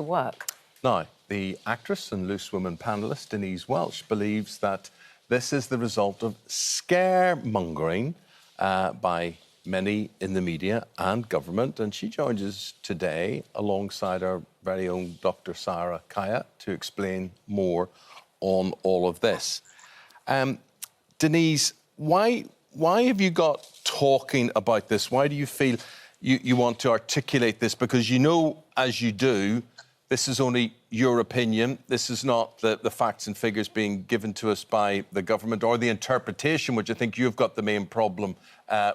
to work. Now, the actress and Loose Women panellist Denise Welch believes that this is the result of scaremongering by many in the media and government, and she joins us today alongside our very own Dr. Sarah Kaya to explain more on all of this. Denise, why have you got talking about this? Why do you feel you want to articulate this? Because you know, as you do, this is only your opinion. This is not the facts and figures being given to us by the government or the interpretation, which I think you've got the main problem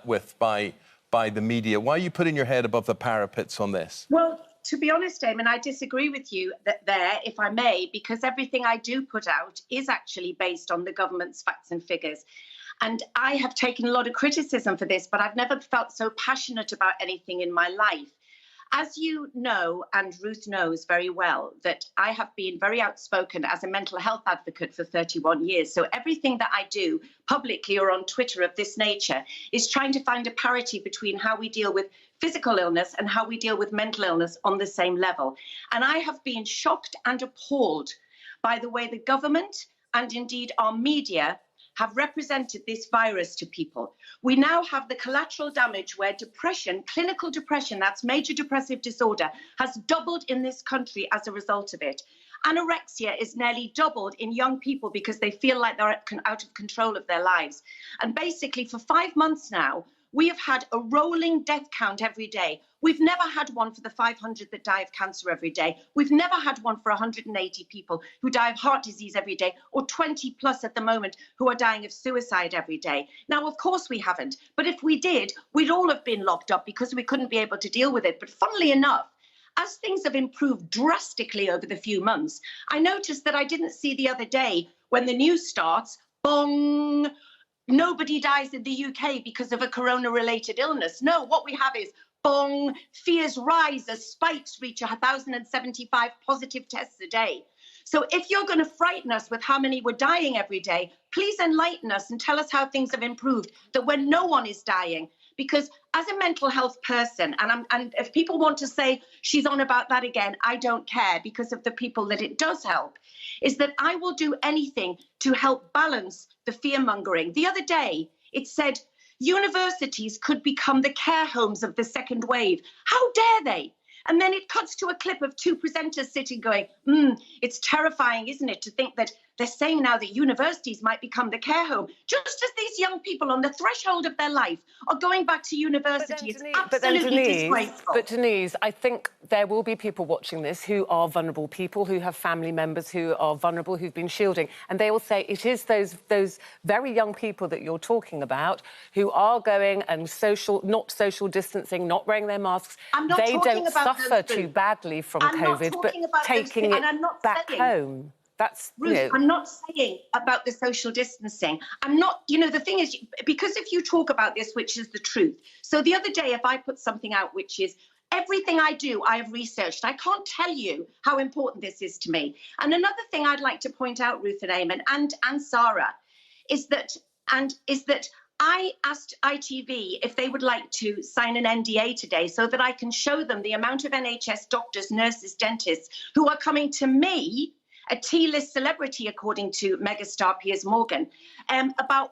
with by the media. Why are you putting your head above the parapets on this? Well, to be honest, Eamonn, I disagree with you there, if I may, because everything I do put out is actually based on the government's facts and figures. And I have taken a lot of criticism for this, but I've never felt so passionate about anything in my life. As you know, and Ruth knows very well, that I have been very outspoken as a mental health advocate for 31 years. So everything that I do publicly or on Twitter of this nature is trying to find a parity between how we deal with physical illness and how we deal with mental illness on the same level. And I have been shocked and appalled by the way the government and indeed our media have represented this virus to people. We now have the collateral damage where depression, clinical depression, that's major depressive disorder, has doubled in this country as a result of it. Anorexia is nearly doubled in young people because they feel like they're out of control of their lives. And basically for 5 months now, we have had a rolling death count every day. We've never had one for the 500 that die of cancer every day. We've never had one for 180 people who die of heart disease every day, or 20 plus at the moment who are dying of suicide every day. Now, of course we haven't, but if we did, we'd all have been locked up because we couldn't be able to deal with it. But funnily enough, as things have improved drastically over the few months, I noticed that I didn't see the other day when the news starts, bong, nobody dies in the UK because of a corona-related illness. No, what we have is, bong, fears rise as spikes reach 1,075 positive tests a day. So if you're going to frighten us with how many we're dying every day, please enlighten us and tell us how things have improved, that when no one is dying. Because as a mental health person, and if people want to say she's on about that again, I don't care, because of the people that it does help, is that I will do anything to help balance the fear-mongering. The other day, it said universities could become the care homes of the second wave. How dare they? And then it cuts to a clip of two presenters sitting going, it's terrifying, isn't it, to think that they're saying now that universities might become the care home. Just as these young people on the threshold of their life are going back to university. It's absolutely disgraceful. But Denise, I think there will be people watching this who are vulnerable people, who have family members who are vulnerable, who've been shielding. And they will say it is those very young people that you're talking about who are going and not social distancing, not wearing their masks. They don't suffer too badly from COVID, but taking it back home. That's, Ruth, I'm not saying about the social distancing. I'm not, the thing is, because if you talk about this, which is the truth. So the other day, if I put something out, which is everything I do, I have researched. I can't tell you how important this is to me. And another thing I'd like to point out, Ruth and Eamonn and Sarah, is that I asked ITV if they would like to sign an NDA today so that I can show them the amount of NHS doctors, nurses, dentists who are coming to me, a T-list celebrity, according to megastar Piers Morgan, about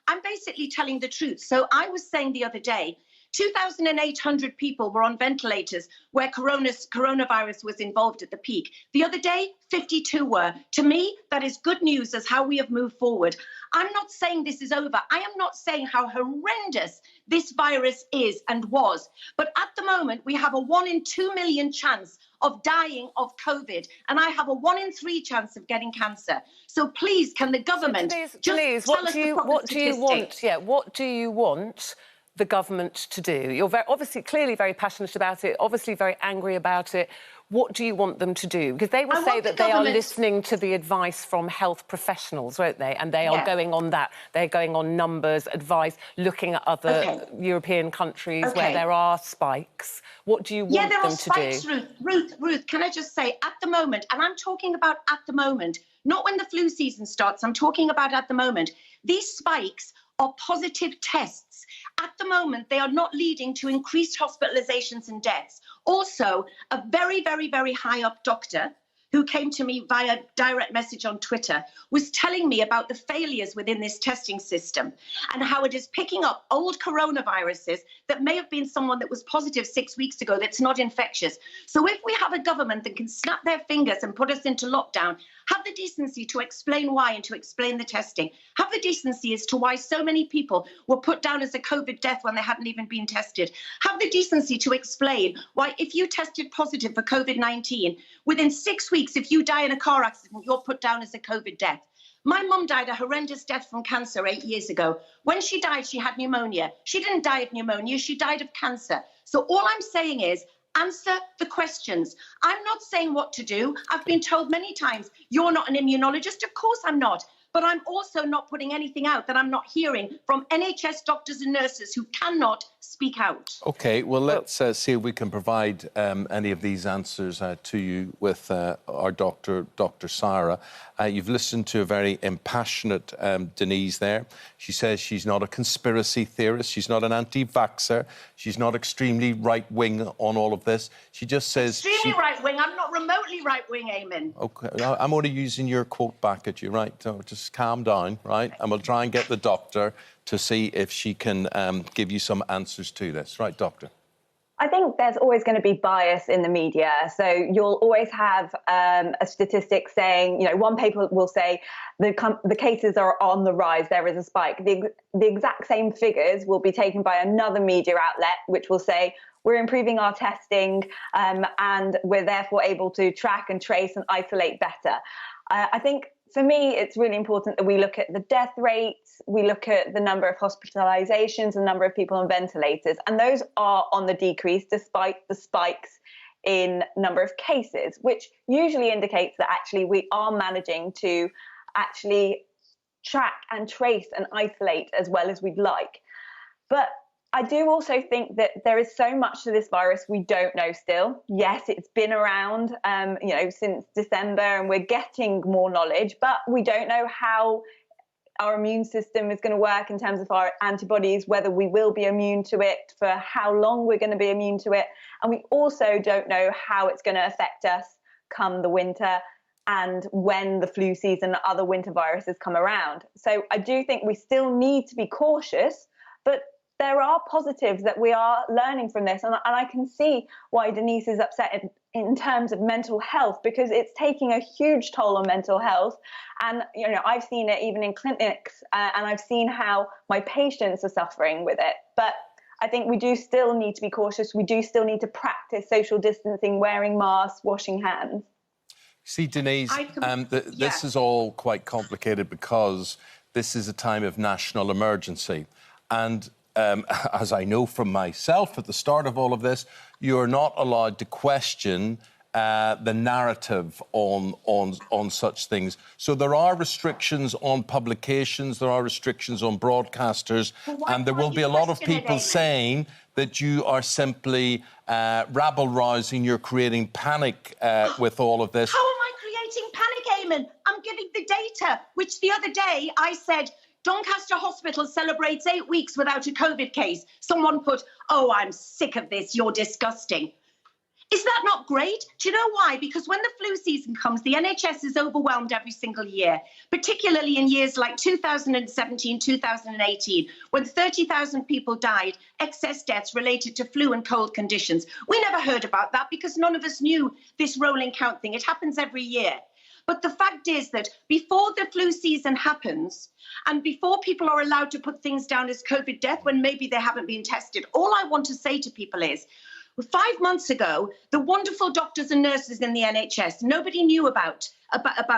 I'm basically telling the truth. So I was saying the other day, 2,800 people were on ventilators where coronavirus was involved at the peak. The other day, 52 were. To me, that is good news as how we have moved forward. I'm not saying this is over. I am not saying how horrendous this virus is and was. But at the moment, we have a 1 in 2 million chance of dying of COVID, and I have a 1 in 3 chance of getting cancer. So please, can the government just tell us what do you want? Yeah, what do you want the government to do? You're clearly very passionate about it, obviously very angry about it. What do you want them to do? Because they will say that they are listening to the advice from health professionals, won't they? And they are going on that. They're going on numbers, advice, looking at other European countries where there are spikes. What do you want them to do? Yeah, there are spikes, Ruth, can I just say, at the moment, and I'm talking about at the moment, not when the flu season starts, I'm talking about at the moment, these spikes are positive tests. At the moment, they are not leading to increased hospitalizations and deaths. Also, a very, very, very high up doctor who came to me via direct message on Twitter was telling me about the failures within this testing system and how it is picking up old coronaviruses that may have been someone that was positive 6 weeks ago that's not infectious. So if we have a government that can snap their fingers and put us into lockdown, have the decency to explain why and to explain the testing. Have the decency as to why so many people were put down as a COVID death when they hadn't even been tested. Have the decency to explain why if you tested positive for COVID-19, within 6 weeks, if you die in a car accident, you're put down as a COVID death. My mum died a horrendous death from cancer 8 years ago. When she died, she had pneumonia. She didn't die of pneumonia, she died of cancer. So all I'm saying is, answer the questions. I'm not saying what to do. I've been told many times, you're not an immunologist. Of course I'm not. But I'm also not putting anything out that I'm not hearing from NHS doctors and nurses who cannot speak out. OK, well, let's see if we can provide any of these answers to you with our doctor, Dr. Sarah. You've listened to a very impassionate Denise there. She says she's not a conspiracy theorist. She's not an anti-vaxxer. She's not extremely right-wing on all of this. She just says... Extremely right-wing. I'm not remotely right-wing, Eamonn. OK, I'm only using your quote back at you, right? So just calm down, right? And we'll try and get the doctor to see if she can give you some answers to this. Right, doctor? I think there's always going to be bias in the media. So you'll always have a statistic saying, you know, one paper will say the cases are on the rise, there is a spike. The exact same figures will be taken by another media outlet, which will say, we're improving our testing and we're therefore able to track and trace and isolate better. I think for me, it's really important that we look at the death rates, we look at the number of hospitalizations, the number of people on ventilators, and those are on the decrease despite the spikes in number of cases, which usually indicates that actually we are managing to actually track and trace and isolate as well as we'd like. But I do also think that there is so much to this virus we don't know still. Yes, it's been around, you know, since December, and we're getting more knowledge, but we don't know how our immune system is going to work in terms of our antibodies, whether we will be immune to it, for how long we're going to be immune to it. And we also don't know how it's going to affect us come the winter and when the flu season and other winter viruses come around. So I do think we still need to be cautious, but there are positives that we are learning from this. And I can see why Denise is upset in terms of mental health, because it's taking a huge toll on mental health. And, you know, I've seen it even in clinics and I've seen how my patients are suffering with it. But I think we do still need to be cautious. We do still need to practice social distancing, wearing masks, washing hands. See, Denise, this is all quite complicated because this is a time of national emergency. And as I know from myself at the start of all of this, you're not allowed to question the narrative on such things. So there are restrictions on publications, there are restrictions on broadcasters, and there will be a lot of people saying that you are simply rabble-rousing, you're creating panic with all of this. How am I creating panic, Eamonn? I'm giving the data, which the other day I said, Doncaster Hospital celebrates 8 weeks without a COVID case. Someone put, oh, I'm sick of this, you're disgusting. Is that not great? Do you know why? Because when the flu season comes, the NHS is overwhelmed every single year, particularly in years like 2017, 2018, when 30,000 people died, excess deaths related to flu and cold conditions. We never heard about that because none of us knew this rolling count thing. It happens every year. But the fact is that before the flu season happens and before people are allowed to put things down as COVID death when maybe they haven't been tested, all I want to say to people is, 5 months ago, the wonderful doctors and nurses in the NHS, nobody knew about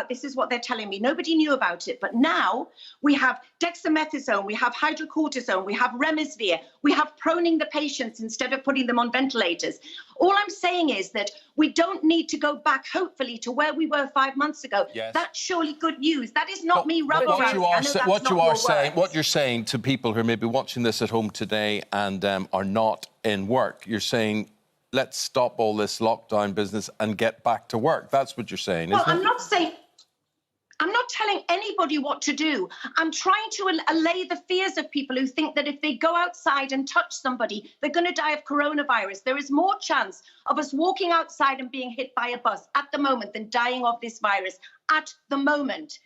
this is what they're telling me. Nobody knew about it. But now we have dexamethasone, we have hydrocortisone, we have remdesivir, we have proning the patients instead of putting them on ventilators. All I'm saying is that we don't need to go back, hopefully, to where we were 5 months ago. Yes. That's surely good news. That is not me rabble-rousing. What you're saying to people who are maybe watching this at home today and are not in work, you're saying, let's stop all this lockdown business and get back to work. That's what you're saying, isn't it? I'm not telling anybody what to do. I'm trying to allay the fears of people who think that if they go outside and touch somebody, they're going to die of coronavirus. There is more chance of us walking outside and being hit by a bus at the moment than dying of this virus at the moment.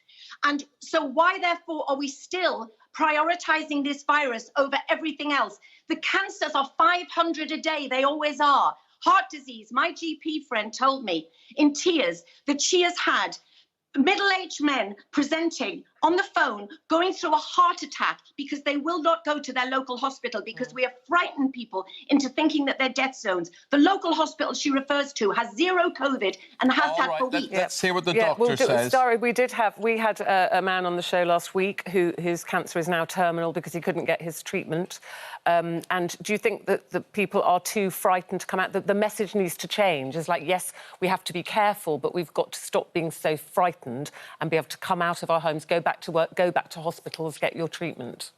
And so why, therefore, are we still prioritizing this virus over everything else? The cancers are 500 a day. They always are. Heart disease. My GP friend told me in tears that she has had middle-aged men presenting on the phone, going through a heart attack because they will not go to their local hospital because we have frightened people into thinking that they're death zones. The local hospital she refers to has zero COVID and has had for weeks. Let's hear what the doctor says. Sorry, we had a man on the show last week whose cancer is now terminal because he couldn't get his treatment. And do you think that the people are too frightened to come out? The message needs to change. It's like, yes, we have to be careful, but we've got to stop being so frightened and be able to come out of our homes, go back to work, go back to hospitals, get your treatment.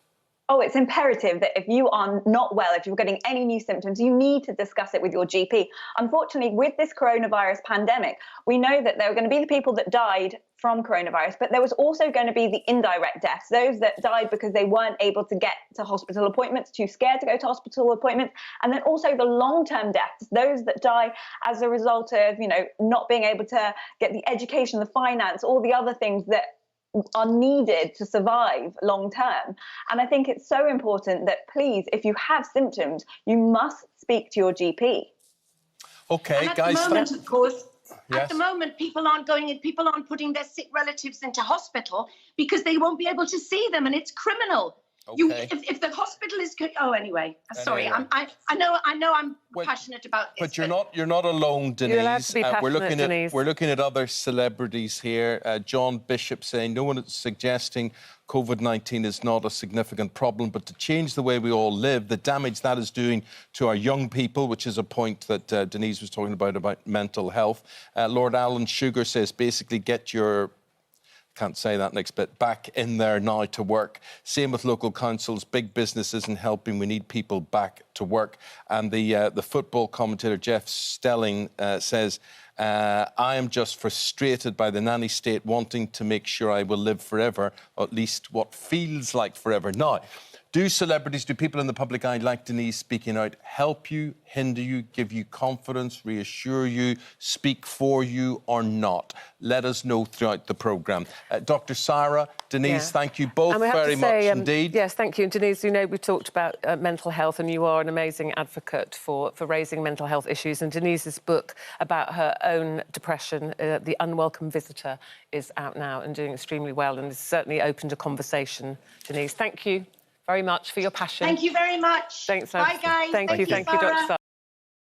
Oh, it's imperative that if you are not well, if you're getting any new symptoms, you need to discuss it with your GP. Unfortunately, with this coronavirus pandemic, we know that there were going to be the people that died from coronavirus, but there was also going to be the indirect deaths, those that died because they weren't able to get to hospital appointments, too scared to go to hospital appointments, and then also the long-term deaths, those that die as a result of, not being able to get the education, the finance, all the other things that are needed to survive long term. And I think it's so important that, please, if you have symptoms, you must speak to your GP. Okay, and at guys. the moment, of course, yes. At the moment, people aren't putting their sick relatives into hospital because they won't be able to see them, and it's criminal. Okay. If the hospital is anyway. Sorry, I know I'm passionate about this. But you're not alone, Denise. You're allowed to be passionate, Denise. We're looking at other celebrities here. John Bishop saying no one is suggesting COVID-19 is not a significant problem, but to change the way we all live, the damage that is doing to our young people, which is a point that Denise was talking about mental health. Lord Alan Sugar says basically get your can't say that next bit, back in there now to work. Same with local councils. Big business isn't helping. We need people back to work. And the football commentator Jeff Stelling says, I am just frustrated by the nanny state wanting to make sure I will live forever, or at least what feels like forever. Now, do celebrities, do people in the public eye like Denise speaking out help you, hinder you, give you confidence, reassure you, speak for you or not? Let us know throughout the programme. Dr Sarah, Denise, thank you both very much indeed. Yes, thank you. And Denise, we talked about mental health, and you are an amazing advocate for raising mental health issues. And Denise's book about her own depression, The Unwelcome Visitor, is out now and doing extremely well, and has certainly opened a conversation. Denise, thank you very much for your passion. Thank you very much. Thanks. Bye, guys. Thank you, Dr. Sarah.